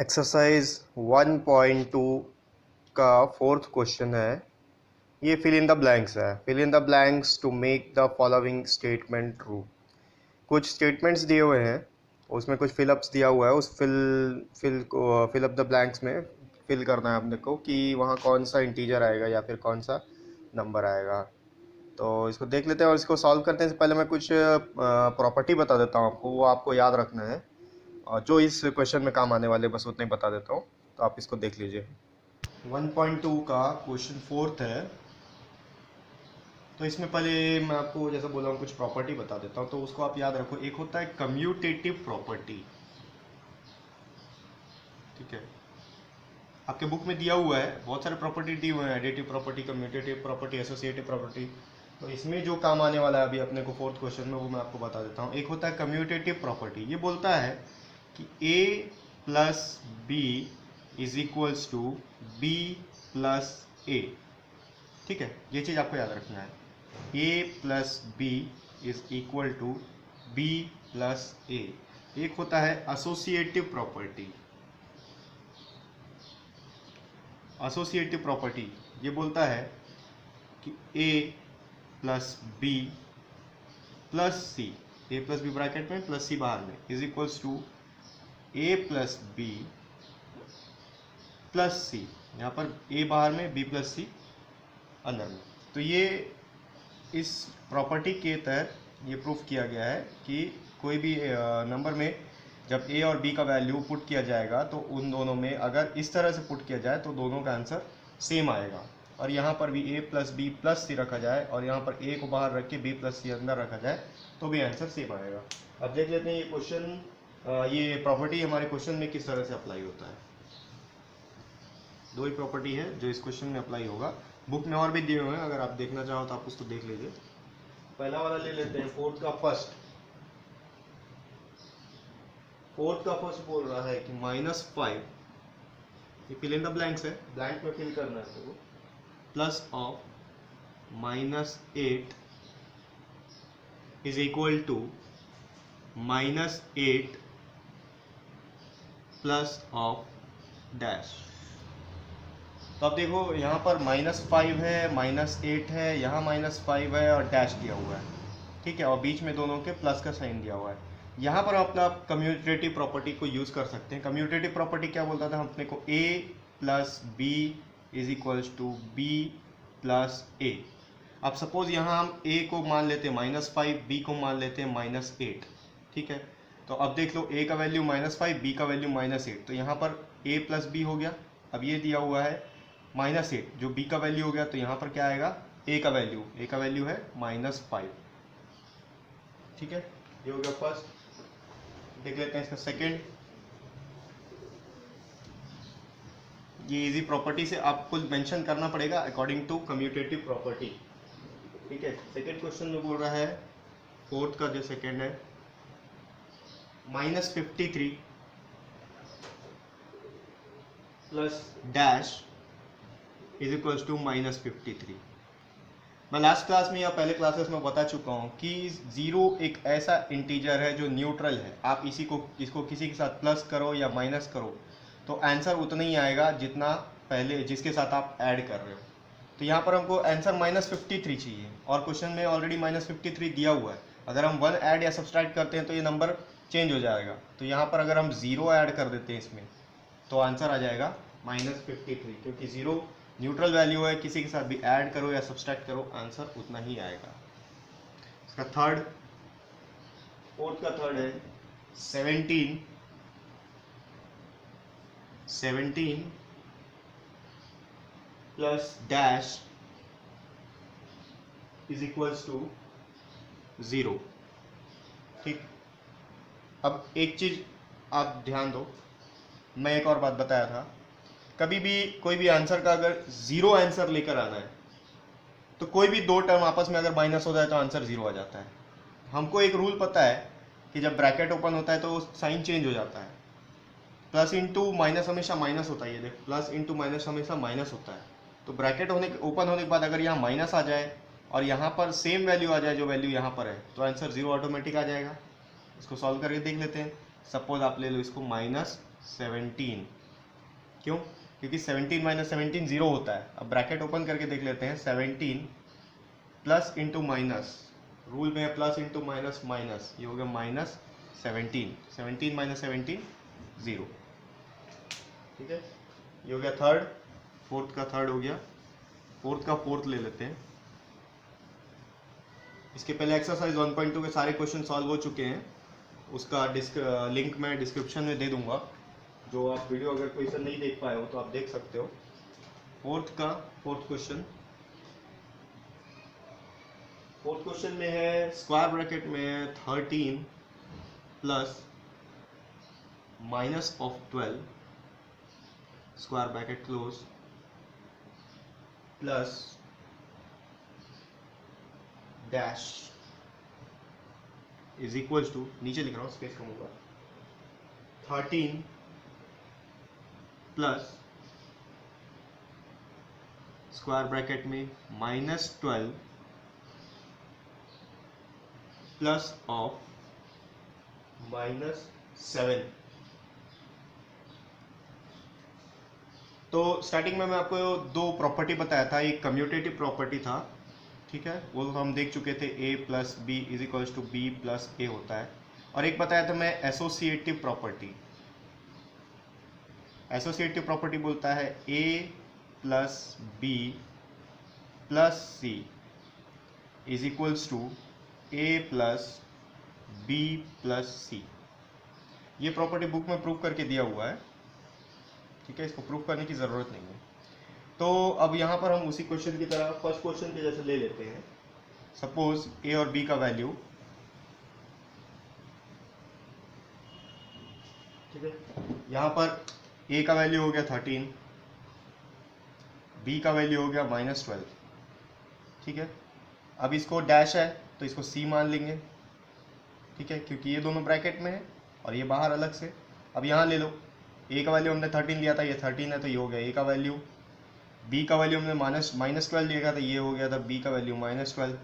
Exercise 1.2 का fourth question है। ये फिल इन द ब्लैंक्स है। Fill in the blanks to make the following statement true. कुछ statements दिए हुए हैं, उसमें कुछ फिलअप्स दिया हुआ है। उस फिल अप द ब्लैंक्स में फिल करना है अपने को कि वहाँ कौन सा इंटीजर आएगा या फिर कौन सा नंबर आएगा। तो इसको देख लेते हैं और इसको सॉल्व करने से पहले मैं कुछ प्रॉपर्टी बता देता हूँ आपको, वो आपको याद रखना है और जो इस क्वेश्चन में काम आने वाले बस उतना ही बता देता हूँ, तो आप इसको देख लीजिए। 1.2 का क्वेश्चन फोर्थ है। तो इसमें पहले मैं आपको जैसा बोला हूँ कुछ प्रॉपर्टी बता देता हूँ, तो उसको आप याद रखो। एक होता है कम्यूटेटिव प्रॉपर्टी, ठीक है, आपके बुक में दिया हुआ है। बहुत सारे प्रॉपर्टी दिए हुए हैं, additive property, commutative property, associative property. तो इसमें जो काम आने वाला है अभी अपने को फोर्थ क्वेश्चन में, वो मैं आपको बता देता हूँ। एक होता है कम्यूटेटिव प्रॉपर्टी। ये बोलता है कि a plus b is equals to b plus a. ठीक है, ये चीज़ आपको याद रखना है। a plus b is equal to b plus a. एक होता है एसोसिएटिव प्रॉपर्टी। एसोसिएटिव प्रॉपर्टी ये बोलता है कि a plus b plus c, a plus b bracket में प्लस सी बाहर में, is equals to a plus b plus c. यहाँ पर a बाहर में, b प्लस सी अंदर में। तो ये इस प्रॉपर्टी के तहत ये प्रूफ किया गया है कि कोई भी नंबर में जब a और b का वैल्यू पुट किया जाएगा तो उन दोनों में अगर इस तरह से पुट किया जाए तो दोनों का आंसर सेम आएगा। और यहाँ पर भी a प्लस बी प्लस सी रखा जाए और यहाँ पर a को बाहर रख के b प्लस सी अंदर रखा जाए तो भी आंसर सेम आएगा। अब देख लेते हैं ये क्वेश्चन, ये प्रॉपर्टी हमारे क्वेश्चन में किस तरह से अप्लाई होता है। दो ही प्रॉपर्टी है जो इस क्वेश्चन में अप्लाई होगा। बुक में और भी दिए हुए हैं, अगर आप देखना चाहो तो आप उसको देख लीजिए। पहला वाला ले लेते हैं, फोर्थ का फर्स्ट बोल रहा है कि -5, ये फिल इन द ब्लैंक्स है, ब्लैंक में फिल करना है तो plus of -8 is equal to -8 plus of dash. तो अब देखो यहाँ पर -5 है, -8 है, यहाँ -5 है और डैश दिया हुआ है, ठीक है, और बीच में दोनों के प्लस का साइन दिया हुआ है। यहाँ पर अपना कम्यूटेटिव प्रॉपर्टी को यूज़ कर सकते हैं। कम्यूटेटिव प्रॉपर्टी क्या बोलता था अपने को, a plus b is equals to b plus a. अब सपोज यहाँ हम a को मान लेते हैं -5, b को मान लेते हैं -8, ठीक है। तो अब देख लो a का वैल्यू -5, b का वैल्यू -8, तो यहाँ पर a प्लस बी हो गया। अब ये दिया हुआ है -8, जो b का वैल्यू हो गया, तो यहाँ पर क्या आएगा, a का वैल्यू है -5, ठीक है। ये हो गया फर्स्ट। देख लेते हैं इसका सेकंड। ये इजी प्रॉपर्टी से आपको मेंशन करना पड़ेगा अकॉर्डिंग टू कम्यूटेटिव प्रॉपर्टी, ठीक है। सेकंड क्वेश्चन में बोल रहा है, फोर्थ का जो सेकंड है, -53 plus dash is equals to -53। मैं लास्ट क्लास में या पहले क्लासेस में बता चुका हूँ कि 0 एक ऐसा इंटीजर है जो न्यूट्रल है। आप इसको किसी के साथ प्लस करो या माइनस करो तो आंसर उतना ही आएगा जितना पहले जिसके साथ आप ऐड कर रहे हो। तो यहाँ पर हमको आंसर -53 चाहिए और क्वेश्चन में ऑलरेडी -53 दिया हुआ है। अगर हम 1 ऐड या सब्सट्रैक्ट करते हैं तो ये नंबर चेंज हो जाएगा। तो यहाँ पर अगर हम 0 ऐड कर देते हैं इसमें तो आंसर आ जाएगा -53, क्योंकि 0 न्यूट्रल वैल्यू है, किसी के साथ भी ऐड करो या सब्सट्रैक्ट करो आंसर उतना ही आएगा। इसका फोर्थ का थर्ड है 17 plus dash is equals to 0, ठीक। अब एक चीज आप ध्यान दो, मैं एक और बात बताया था, कभी भी कोई भी आंसर का अगर 0 आंसर लेकर आना है तो कोई भी दो टर्म आपस में अगर माइनस हो जाए तो आंसर 0 आ जाता है। हमको एक रूल पता है कि जब ब्रैकेट ओपन होता है तो साइन चेंज हो जाता है। प्लस इंटू माइनस हमेशा माइनस होता है, ये देख, प्लस इंटू माइनस हमेशा माइनस होता है। तो ब्रैकेट ओपन होने के बाद अगर यहाँ माइनस आ जाए और यहाँ पर सेम वैल्यू आ जाए जो वैल्यू यहाँ पर है तो आंसर 0 ऑटोमेटिक आ जाएगा। इसको सॉल्व करके देख लेते हैं। सपोज आप ले लो इसको -17 क्यों? क्योंकि 17 माइनस 17 जीरो होता है। अब ब्रैकेट ओपन करके देख लेते हैं, 17 प्लस इंटू माइनस, रूल में है प्लस इंटू माइनस माइनस, ये हो गया माइनस 17, 17 माइनस 17 जीरो। ठीक है, ये हो गया थर्ड, फोर्थ का थर्ड हो गया, फोर्थ का फोर्थ ले लेते हैं। इसके पहले एक्सरसाइज 1.2 के सारे क्वेश्चन सॉल्व हो चुके हैं, उसका लिंक मैं डिस्क्रिप्शन में दे दूंगा, जो आप वीडियो अगर कोई सा नहीं देख पाए हो तो आप देख सकते हो। फोर्थ क्वेश्चन में है स्क्वायर ब्रैकेट में 13 plus minus of 12 square bracket close plus dash is equals to, नीचे लिख रहा हूँ स्पेस कम होगा, 13 प्लस स्क्वायर ब्रैकेट में माइनस 12 प्लस ऑफ माइनस 7। तो स्टार्टिंग में मैं आपको दो प्रॉपर्टी बताया था, एक कम्यूटेटिव प्रॉपर्टी था, ठीक है, वो हम देख चुके थे, a plus b is equals to b plus a होता है, और एक बताया था मैं एसोसिएटिव प्रॉपर्टी। एसोसिएटिव प्रॉपर्टी बोलता है a plus b plus c is equals to a plus b plus c. ये प्रॉपर्टी बुक में प्रूव करके दिया हुआ है, ठीक है, इसको प्रूव करने की ज़रूरत नहीं है। तो अब यहाँ पर हम उसी क्वेश्चन की तरह फर्स्ट क्वेश्चन के जैसे ले लेते हैं। सपोज ए और बी का वैल्यू, ठीक है, यहाँ पर ए का वैल्यू हो गया 13, बी का वैल्यू हो गया -12, ठीक है। अब इसको डैश है तो इसको सी मान लेंगे, ठीक है, क्योंकि ये दोनों ब्रैकेट में है और ये बाहर अलग से। अब यहाँ ले लो, ए का वैल्यू हमने 13 लिया था, ये 13 है तो ये हो गया ए का वैल्यू, बी का वैल्यू हमने -12 लिया था, ये हो गया था बी का वैल्यू -12।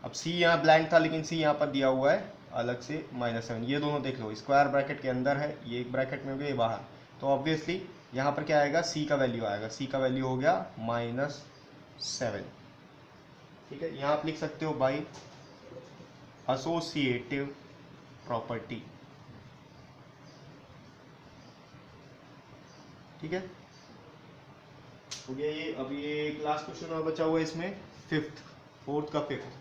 अब सी यहाँ ब्लैंक था लेकिन सी यहाँ पर दिया हुआ है अलग से -7। ये दोनों देख लो, स्क्वायर ब्रैकेट के अंदर है, ये एक ब्रैकेट में हो गया, ये बाहर, तो ऑब्वियसली यहाँ पर क्या आएगा, सी का वैल्यू आएगा, सी का वैल्यू हो गया -7, ठीक है। यहाँ आप लिख सकते हो बाई एसोसिएटिव प्रॉपर्टी, ठीक है, हो गया ये। अब ये एक लास्ट क्वेश्चन और बचा हुआ है इसमें, फोर्थ का फिफ्थ,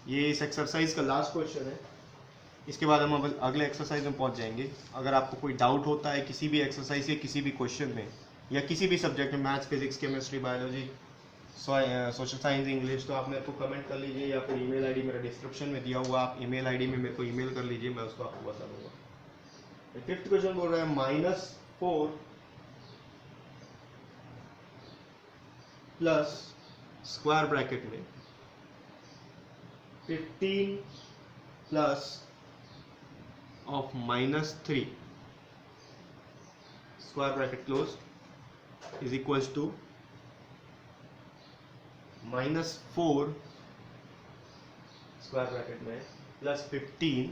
ये इस एक्सरसाइज का लास्ट क्वेश्चन है। इसके बाद हम अब अगले एक्सरसाइज में पहुंच जाएंगे। अगर आपको कोई डाउट होता है किसी भी एक्सरसाइज के किसी भी क्वेश्चन में या किसी भी सब्जेक्ट में, maths, physics, chemistry, biology, social science, English, तो आप मेरे को कमेंट कर लीजिए या फिर ईमेल आईडी मेरा डिस्क्रिप्शन में दिया हुआ, आप ईमेल आईडी में मेरे को ईमेल कर लीजिए, मैं उसको आपको बता दूंगा। फिफ्थ क्वेश्चन बोल रहा है -4 प्लस स्क्वायर ब्रैकेट में 15 plus of -3 square bracket close is equals to -4 square bracket में प्लस 15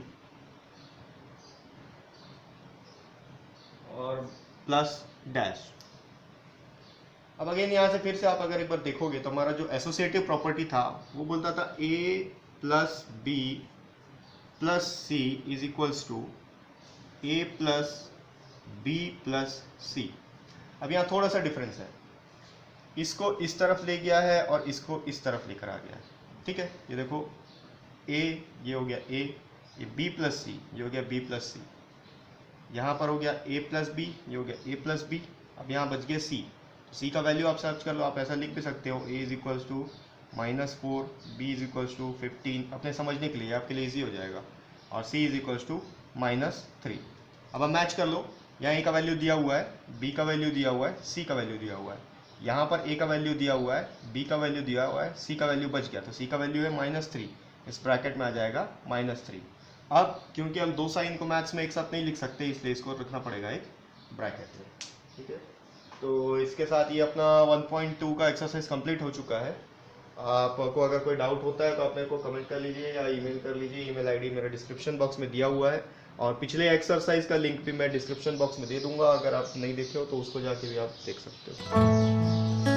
और प्लस डैश। अब अगेन यहाँ से फिर से आप अगर एक बार देखोगे तो हमारा जो एसोसिएटिव प्रॉपर्टी था वो बोलता था a plus b plus c is equals to a plus b plus c. अब यहाँ थोड़ा सा डिफरेंस है, इसको इस तरफ ले गया है और इसको इस तरफ लेकर आ गया है, ठीक है। ये देखो a, ये हो गया a, ये b प्लस सी, ये हो गया b प्लस सी, यहाँ पर हो गया a प्लस बी, ये हो गया a प्लस बी। अब यहाँ बच गया c, सी का वैल्यू आप सर्च कर लो, आप ऐसा लिख भी सकते हो, a is equals to -4, b is equals to 15, अपने समझने के लिए आपके लिए इजी हो जाएगा, और c इज इक्वल्स टू -3। अब आप मैच कर लो, यहाँ a का वैल्यू दिया हुआ है, b का वैल्यू दिया हुआ है, c का वैल्यू दिया हुआ है, यहाँ पर a का वैल्यू दिया हुआ है, b का वैल्यू दिया हुआ है, c का वैल्यू बच गया, तो c का वैल्यू है -3, इस ब्रैकेट में आ जाएगा -3। अब क्योंकि हम दो साइन को मैथ्स में एक साथ नहीं लिख सकते, इसलिए इसको रखना पड़ेगा एक ब्रैकेट में, ठीक है। तो इसके साथ ये अपना 1.2 का एक्सरसाइज कंप्लीट हो चुका है। आपको अगर कोई डाउट होता है तो आप मेरे को कमेंट कर लीजिए या ईमेल कर लीजिए, ईमेल आईडी मेरा डिस्क्रिप्शन बॉक्स में दिया हुआ है, और पिछले एक्सरसाइज का लिंक भी मैं डिस्क्रिप्शन बॉक्स में दे दूंगा, अगर आप नहीं देखे हो तो उसको जाके भी आप देख सकते हो।